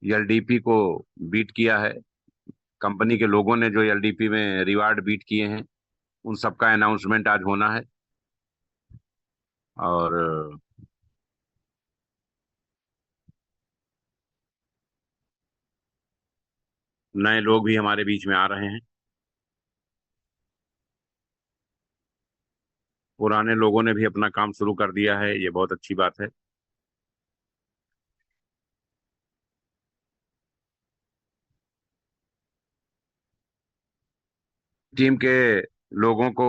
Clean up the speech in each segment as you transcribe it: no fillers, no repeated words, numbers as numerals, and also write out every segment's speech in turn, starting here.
LDP को beat किया है। कंपनी के लोगों ने जो एलडीपी में रिवार्ड बीट किए हैं, उन सबका अनाउंसमेंट आज होना है। और नए लोग भी हमारे बीच में आ रहे हैं। पुराने लोगों ने भी अपना काम शुरू कर दिया है, ये बहुत अच्छी बात है। टीम के लोगों को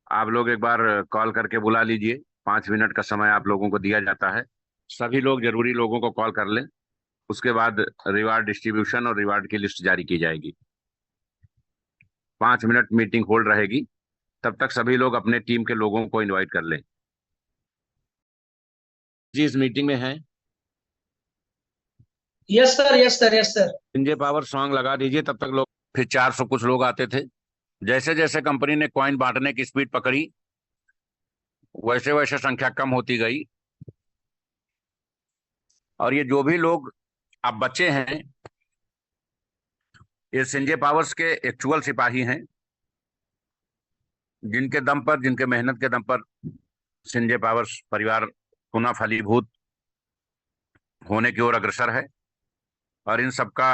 आप लोग एक बार कॉल करके बुला लीजिए। 5 मिनट का समय आप लोगों को दिया जाता है। सभी लोग, जरूरी लोगों को कॉल कर लें। उसके बाद रिवार्ड डिस्ट्रीब्यूशन और रिवार्ड की लिस्ट जारी की जाएगी। 5 मिनट मीटिंग होल्ड रहेगी। तब तक सभी लोग अपने टीम के लोगों को इनवाइट कर लें। जी, इस मीटिंग में है। Yes sir, yes sir, yes sir. Sanjay power song लगा दीजिए, तब तक लोग। फिर 400 कुछ लोग आते थे। जैसे जैसे कंपनी ने कॉइन बांटने की स्पीड पकड़ी, वैसे वैसे संख्या कम होती गई। और ये जो भी लोग अब बचे हैं, ये संजय पावर्स के एक्चुअल सिपाही हैं, जिनके दम पर, जिनके मेहनत के दम पर संजय पावर्स परिवार पुनः फलीभूत होने की ओर अग्रसर है। और इन सबका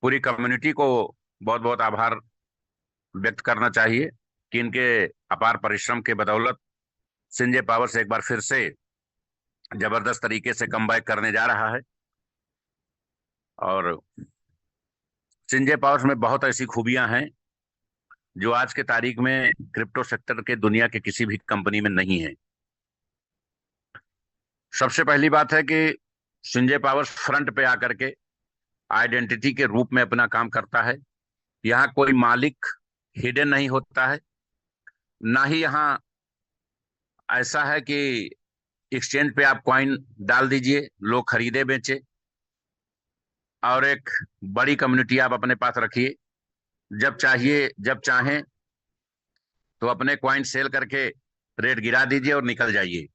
पूरी कम्युनिटी को बहुत बहुत आभार व्यक्त करना चाहिए कि इनके अपार परिश्रम के बदौलत संजय पावर्स एक बार फिर से जबरदस्त तरीके से कमबैक करने जा रहा है। और संजय पावर्स में बहुत ऐसी खूबियां हैं जो आज के तारीख में क्रिप्टो सेक्टर के दुनिया के किसी भी कंपनी में नहीं है। सबसे पहली बात है कि संजय पावर्स फ्रंट पे आकर के आइडेंटिटी के रूप में अपना काम करता है। यहाँ कोई मालिक हिडन नहीं होता है। ना ही यहाँ ऐसा है कि एक्सचेंज पे आप कॉइन डाल दीजिए, लोग खरीदे बेचे, और एक बड़ी कम्युनिटी आप अपने पास रखिए। जब चाहिए, जब चाहें तो अपने कॉइन सेल करके रेट गिरा दीजिए और निकल जाइए।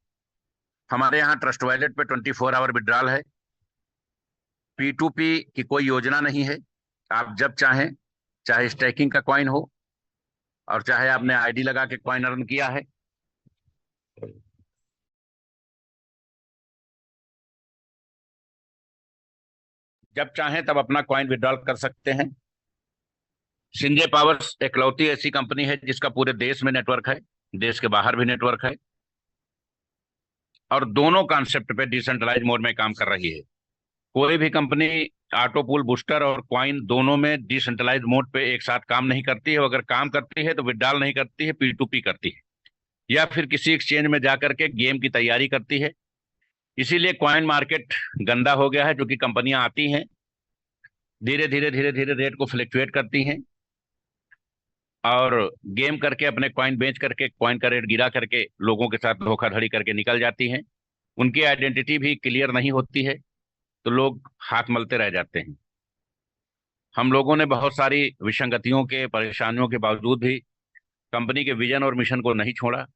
हमारे यहाँ ट्रस्ट वॉलेट पे 24 आवर विड्रॉल है। P2P की कोई योजना नहीं है। आप जब चाहें, चाहे स्टैकिंग का कॉइन हो और चाहे आपने आईडी लगा के कॉइन अर्न किया है, जब चाहें तब अपना कॉइन विड्रॉल कर सकते हैं। संजय पावर्स एकलौती ऐसी कंपनी है जिसका पूरे देश में नेटवर्क है, देश के बाहर भी नेटवर्क है, और दोनों कॉन्सेप्ट पे डिसेंट्रलाइज मोड में काम कर रही है। कोई भी कंपनी ऑटो पूल बूस्टर और क्वाइन दोनों में डिसेंट्रलाइज मोड पे एक साथ काम नहीं करती है। वो अगर काम करती है तो विड्रॉल नहीं करती है, P2P करती है, या फिर किसी एक्सचेंज में जाकर के गेम की तैयारी करती है। इसीलिए क्वाइन मार्केट गंदा हो गया है, जो कि कंपनियां आती हैं, धीरे धीरे रेट को फ्लक्चुएट करती हैं, और गेम करके अपने कॉइन बेच करके कॉइन का रेट गिरा करके लोगों के साथ धोखाधड़ी करके निकल जाती हैं। उनकी आइडेंटिटी भी क्लियर नहीं होती है, तो लोग हाथ मलते रह जाते हैं। हम लोगों ने बहुत सारी विसंगतियों के, परेशानियों के बावजूद भी कंपनी के विजन और मिशन को नहीं छोड़ा।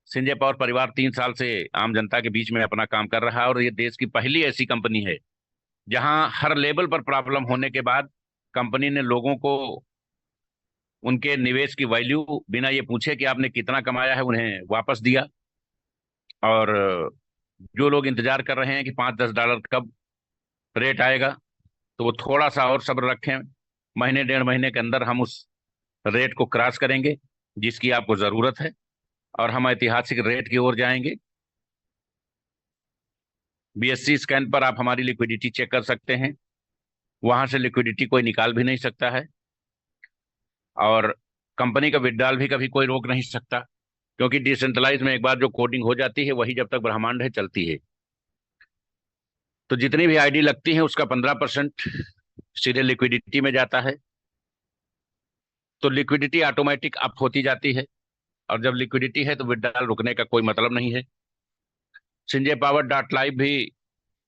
संजय पावर परिवार 3 साल से आम जनता के बीच में अपना काम कर रहा है, और ये देश की पहली ऐसी कंपनी है जहां हर लेवल पर प्रॉब्लम होने के बाद कंपनी ने लोगों को उनके निवेश की वैल्यू बिना ये पूछे कि आपने कितना कमाया है, उन्हें वापस दिया। और जो लोग इंतजार कर रहे हैं कि 5-10 डॉलर कब रेट आएगा, तो वो थोड़ा सा और सब्र रखें। महीने 1.5 महीने के अंदर हम उस रेट को क्रॉस करेंगे जिसकी आपको जरूरत है, और हम ऐतिहासिक रेट की ओर जाएंगे। BSC स्कैन पर आप हमारी लिक्विडिटी चेक कर सकते हैं। वहां से लिक्विडिटी कोई निकाल भी नहीं सकता है, और कंपनी का विड्रॉल भी कभी कोई रोक नहीं सकता, क्योंकि डिसेंट्रलाइज में एक बार जो कोडिंग हो जाती है वही जब तक ब्रह्मांड है चलती है। तो जितनी भी आईडी लगती है उसका 15% सीधे लिक्विडिटी में जाता है। तो लिक्विडिटी ऑटोमेटिक अप होती जाती है, और जब लिक्विडिटी है तो विड्रॉल रुकने का कोई मतलब नहीं है। संजय पावर डॉट लाइव भी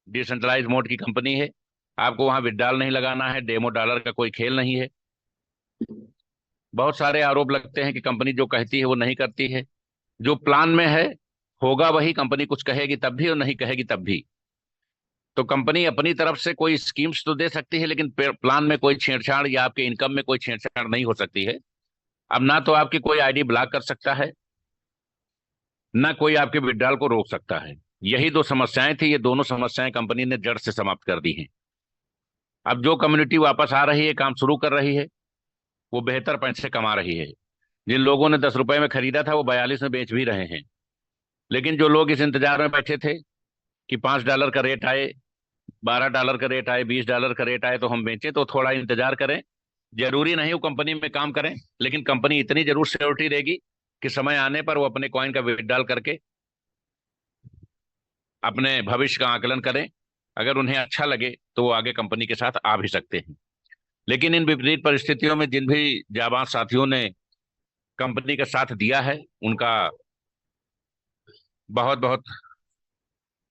डिसेंट्रलाइज मोड की कंपनी है। आपको वहां विड्रॉल नहीं लगाना है, डेमो डॉलर का कोई खेल नहीं है। बहुत सारे आरोप लगते हैं कि कंपनी जो कहती है वो नहीं करती है। जो प्लान में है होगा वही। कंपनी कुछ कहेगी तब भी और नहीं कहेगी तब भी। तो कंपनी अपनी तरफ से कोई स्कीम्स तो दे सकती है, लेकिन प्लान में कोई छेड़छाड़ या आपके इनकम में कोई छेड़छाड़ नहीं हो सकती है। अब ना तो आपकी कोई आईडी ब्लॉक कर सकता है, ना कोई आपके विड्रॉल को रोक सकता है। यही दो समस्याएं थी, ये दोनों समस्याएं कंपनी ने जड़ से समाप्त कर दी हैं। अब जो कम्युनिटी वापस आ रही है, काम शुरू कर रही है, वो बेहतर पैसे कमा रही है। जिन लोगों ने 10 रुपए में खरीदा था वो 42 में बेच भी रहे हैं। लेकिन जो लोग इस इंतजार में बैठे थे कि $5 का रेट आए, $12 का रेट आए, $20 का रेट आए तो हम बेचें, तो थोड़ा इंतजार करें। जरूरी नहीं वो कंपनी में काम करें, लेकिन कंपनी इतनी जरूर सिक्योरिटी देगी कि समय आने पर वो अपने कॉइन का विड्रॉल करके अपने भविष्य का आकलन करें। अगर उन्हें अच्छा लगे तो वो आगे कंपनी के साथ आ भी सकते हैं। लेकिन इन विपरीत परिस्थितियों में जिन भी जाबाज साथियों ने कंपनी का साथ दिया है, उनका बहुत बहुत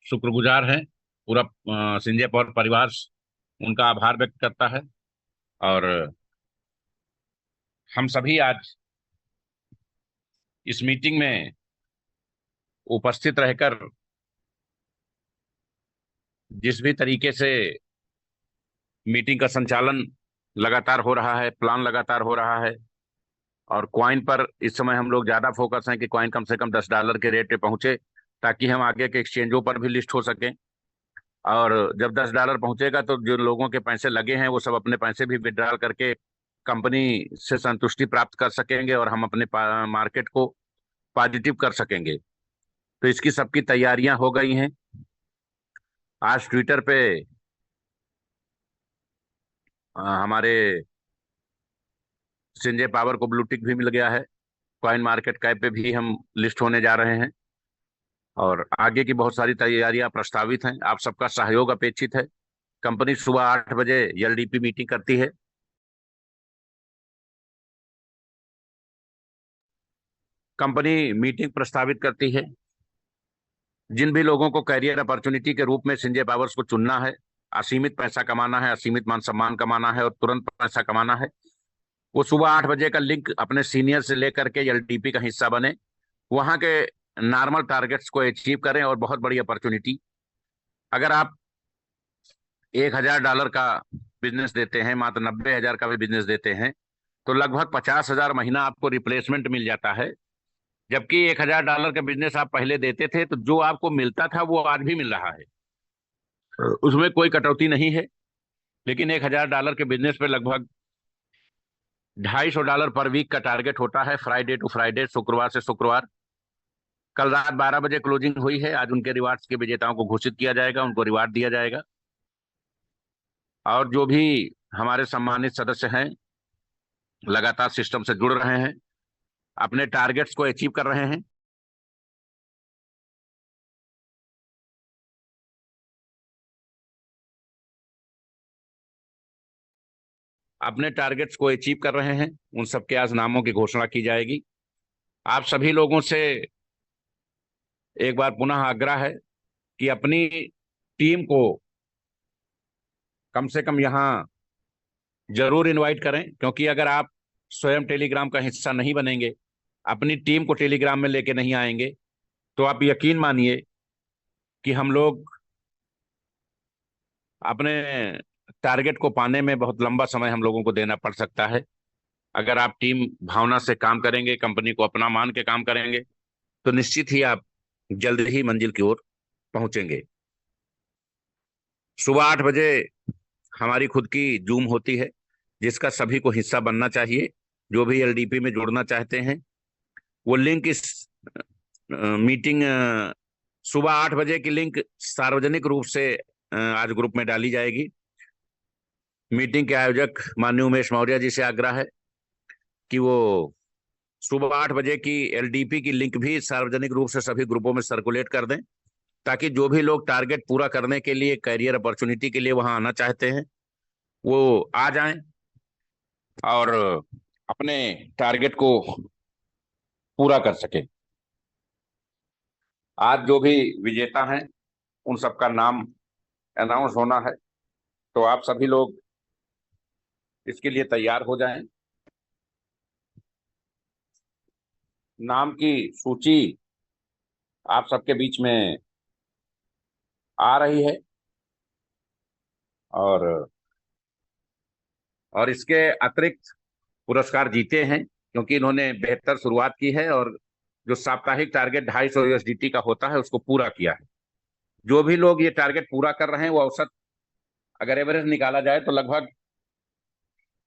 शुक्रगुजार है। पूरा संजय पवार परिवार उनका आभार व्यक्त करता है। और हम सभी आज इस मीटिंग में उपस्थित रहकर जिस भी तरीके से मीटिंग का संचालन लगातार हो रहा है, प्लान लगातार हो रहा है, और क्वाइन पर इस समय हम लोग ज्यादा फोकस हैं कि क्वाइन कम से कम $10 के रेट पे पहुंचे, ताकि हम आगे के एक्सचेंजों पर भी लिस्ट हो सकें। और जब $10 पहुंचेगा तो जो लोगों के पैसे लगे हैं वो सब अपने पैसे भी विड्रॉल करके कंपनी से संतुष्टि प्राप्त कर सकेंगे, और हम अपने मार्केट को पॉजिटिव कर सकेंगे। तो इसकी सबकी तैयारियां हो गई हैं। आज ट्विटर पे हमारे संजय पावर को ब्लू टिक भी मिल गया है। कॉइन मार्केट कैप पे भी हम लिस्ट होने जा रहे हैं, और आगे की बहुत सारी तैयारियां प्रस्तावित हैं। आप सबका सहयोग अपेक्षित है। कंपनी सुबह 8 बजे एलडीपी मीटिंग करती है। कंपनी मीटिंग प्रस्तावित करती है। जिन भी लोगों को कैरियर अपॉर्चुनिटी के रूप में संजय पावर्स को चुनना है, असीमित पैसा कमाना है, असीमित मान सम्मान कमाना है और तुरंत पैसा कमाना है, वो सुबह 8 बजे का लिंक अपने सीनियर से लेकर के एलडीपी का हिस्सा बने, वहां के नॉर्मल टारगेट्स को अचीव करें। और बहुत बड़ी अपॉर्चुनिटी, अगर आप $1,000 का बिजनेस देते हैं, मात्र 90,000 का भी बिजनेस देते हैं, तो लगभग 50,000 महीना आपको रिप्लेसमेंट मिल जाता है। जबकि $1,000 का बिजनेस आप पहले देते थे तो जो आपको मिलता था वो आज भी मिल रहा है, उसमें कोई कटौती नहीं है। लेकिन $1,000 के बिजनेस पे लगभग $250 पर वीक का टारगेट होता है, फ्राइडे टू फ्राइडे, शुक्रवार से शुक्रवार। कल रात 12 बजे क्लोजिंग हुई है। आज उनके रिवार्ड्स के विजेताओं को घोषित किया जाएगा, उनको रिवार्ड दिया जाएगा। और जो भी हमारे सम्मानित सदस्य हैं, लगातार सिस्टम से जुड़ रहे हैं, अपने टारगेट्स को अचीव कर रहे हैं, अपने टारगेट्स को अचीव कर रहे हैं, उन सबके आज नामों की घोषणा की जाएगी। आप सभी लोगों से एक बार पुनः आग्रह है कि अपनी टीम को कम से कम यहाँ जरूर इनवाइट करें, क्योंकि अगर आप स्वयं टेलीग्राम का हिस्सा नहीं बनेंगे, अपनी टीम को टेलीग्राम में लेके नहीं आएंगे, तो आप यकीन मानिए कि हम लोग अपने टारगेट को पाने में बहुत लंबा समय हम लोगों को देना पड़ सकता है। अगर आप टीम भावना से काम करेंगे, कंपनी को अपना मान के काम करेंगे, तो निश्चित ही आप जल्द ही मंजिल की ओर पहुंचेंगे। सुबह 8 बजे हमारी खुद की जूम होती है, जिसका सभी को हिस्सा बनना चाहिए। जो भी एलडीपी में जुड़ना चाहते हैं, वो लिंक इस मीटिंग सुबह 8 बजे की लिंक सार्वजनिक रूप से आज ग्रुप में डाली जाएगी। मीटिंग के आयोजक माननीय उमेश मौर्य जी से आग्रह है कि वो सुबह 8 बजे की एलडीपी की लिंक भी सार्वजनिक रूप से सभी ग्रुपों में सर्कुलेट कर दें, ताकि जो भी लोग टारगेट पूरा करने के लिए, कैरियर अपॉर्चुनिटी के लिए वहां आना चाहते हैं, वो आ जाएं और अपने टारगेट को पूरा कर सके। आज जो भी विजेता हैं उन सबका नाम अनाउंस होना है, तो आप सभी लोग इसके लिए तैयार हो जाएं। नाम की सूची आप सबके बीच में आ रही है। और इसके अतिरिक्त पुरस्कार जीते हैं क्योंकि इन्होंने बेहतर शुरुआत की है और जो साप्ताहिक टारगेट 250 USDT का होता है उसको पूरा किया है। जो भी लोग ये टारगेट पूरा कर रहे हैं वो औसत अगर एवरेज निकाला जाए तो लगभग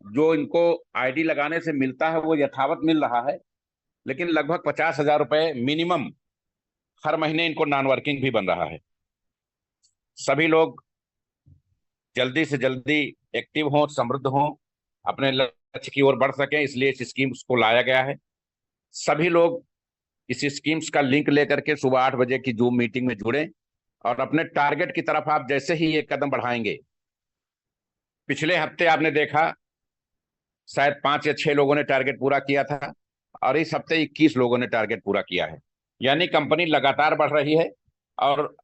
जो इनको आईडी लगाने से मिलता है वो यथावत मिल रहा है, लेकिन लगभग 50,000 रुपए मिनिमम हर महीने इनको नॉन वर्किंग भी बन रहा है। सभी लोग जल्दी से जल्दी एक्टिव हों, समृद्ध हों, अपने लक्ष्य की ओर बढ़ सकें, इसलिए इस स्कीम्स को लाया गया है। सभी लोग इस स्कीम्स का लिंक लेकर के सुबह 8 बजे की जूम मीटिंग में जुड़ें और अपने टारगेट की तरफ आप जैसे ही एक कदम बढ़ाएंगे, पिछले हफ्ते आपने देखा शायद 5 या 6 लोगों ने टारगेट पूरा किया था और इस हफ्ते 21 लोगों ने टारगेट पूरा किया है। यानी कंपनी लगातार बढ़ रही है और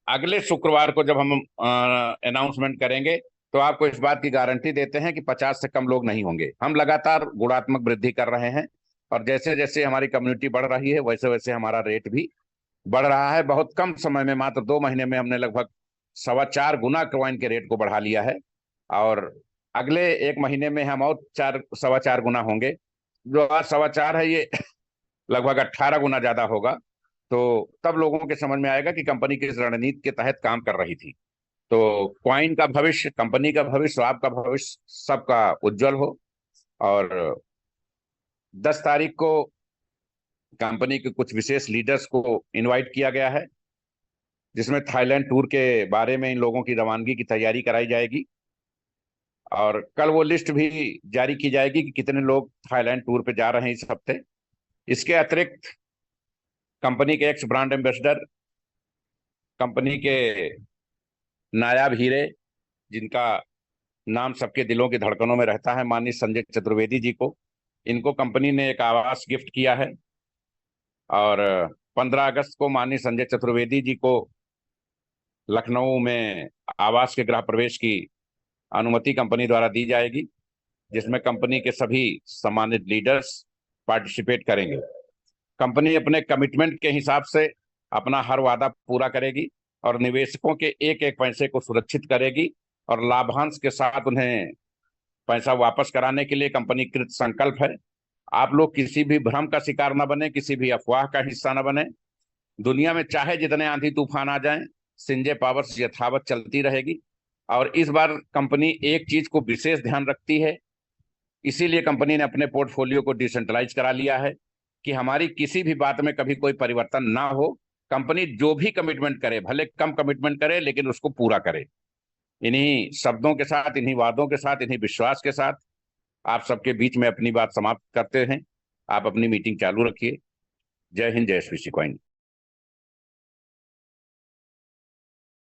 अगले शुक्रवार को जब हम अनाउंसमेंट करेंगे तो आपको इस बात की गारंटी देते हैं कि 50 से कम लोग नहीं होंगे। हम लगातार गुणात्मक वृद्धि कर रहे हैं और जैसे जैसे हमारी कम्युनिटी बढ़ रही है वैसे वैसे हमारा रेट भी बढ़ रहा है। बहुत कम समय में, मात्र 2 महीने में हमने लगभग 4.25 गुना कॉइन के रेट को बढ़ा लिया है और अगले 1 महीने में हम और 4.25 गुना होंगे। जो आज 4.25 है ये लगभग 18 गुना ज्यादा होगा। तो तब लोगों के समझ में आएगा कि कंपनी किस रणनीति के तहत काम कर रही थी। तो क्वाइन का भविष्य, कंपनी का भविष्य, आपका भविष्य सबका उज्जवल हो। और 10 तारीख को कंपनी के कुछ विशेष लीडर्स को इनवाइट किया गया है, जिसमें थाईलैंड टूर के बारे में इन लोगों की रवानगी की तैयारी कराई जाएगी और कल वो लिस्ट भी जारी की जाएगी कि कितने लोग थाईलैंड टूर पे जा रहे हैं इस हफ्ते। इसके अतिरिक्त कंपनी के एक्स ब्रांड एम्बेसडर, कंपनी के नायाब हीरे, जिनका नाम सबके दिलों की धड़कनों में रहता है, माननीय संजय चतुर्वेदी जी को, इनको कंपनी ने एक आवास गिफ्ट किया है और 15 अगस्त को माननीय संजय चतुर्वेदी जी को लखनऊ में आवास के गृह प्रवेश की अनुमति कंपनी द्वारा दी जाएगी, जिसमें कंपनी के सभी सम्मानित लीडर्स पार्टिसिपेट करेंगे। कंपनी अपने कमिटमेंट के हिसाब से अपना हर वादा पूरा करेगी और निवेशकों के एक एक पैसे को सुरक्षित करेगी और लाभांश के साथ उन्हें पैसा वापस कराने के लिए कंपनी कृत संकल्प है। आप लोग किसी भी भ्रम का शिकार न बने, किसी भी अफवाह का हिस्सा न बने। दुनिया में चाहे जितने आंधी तूफान आ जाएं, सिंजे पावर्स यथावत चलती रहेगी। और इस बार कंपनी एक चीज को विशेष ध्यान रखती है, इसीलिए कंपनी ने अपने पोर्टफोलियो को डिसेंट्रलाइज करा लिया है कि हमारी किसी भी बात में कभी कोई परिवर्तन ना हो। कंपनी जो भी कमिटमेंट करे, भले कम कमिटमेंट करे, लेकिन उसको पूरा करे। इन्हीं शब्दों के साथ, इन्हीं वादों के साथ, इन्हीं विश्वास के साथ आप सबके बीच में अपनी बात समाप्त करते हैं। आप अपनी मीटिंग चालू रखिए। जय हिंद, जय श्री कॉइन।